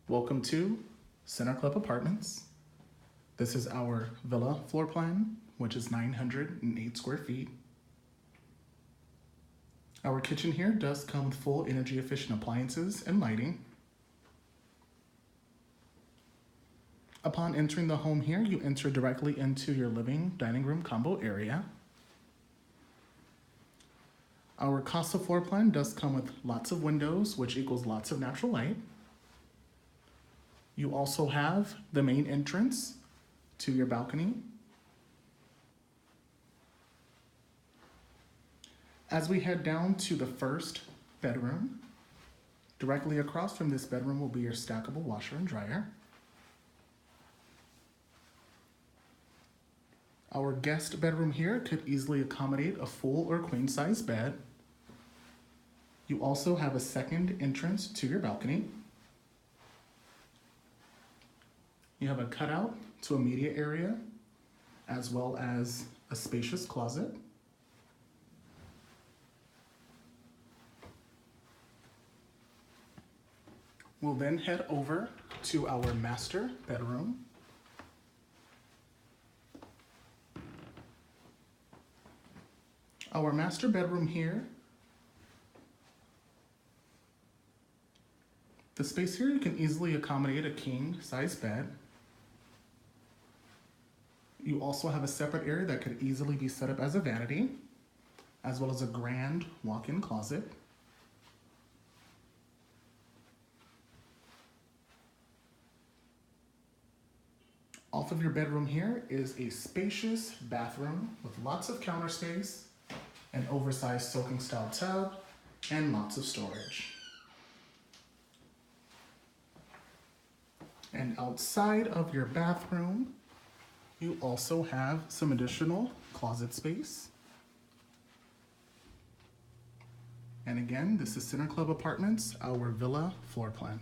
Welcome to Center Club Apartments. This is our villa floor plan, which is 908 square feet. Our kitchen here does come with full energy efficient appliances and lighting. Upon entering the home here, you enter directly into your living dining room combo area. Our Casa floor plan does come with lots of windows, which equals lots of natural light. You also have the main entrance to your balcony. As we head down to the first bedroom, directly across from this bedroom will be your stackable washer and dryer. Our guest bedroom here could easily accommodate a full or queen size bed. You also have a second entrance to your balcony. You have a cutout to a media area, as well as a spacious closet. We'll then head over to our master bedroom. Our master bedroom here, the space here, you can easily accommodate a king size bed. You also have a separate area that could easily be set up as a vanity, as well as a grand walk-in closet. Off of your bedroom here is a spacious bathroom with lots of counter space, an oversized soaking style tub, and lots of storage. And outside of your bathroom, you also have some additional closet space. And again, this is Center Club Apartments, our villa floor plan.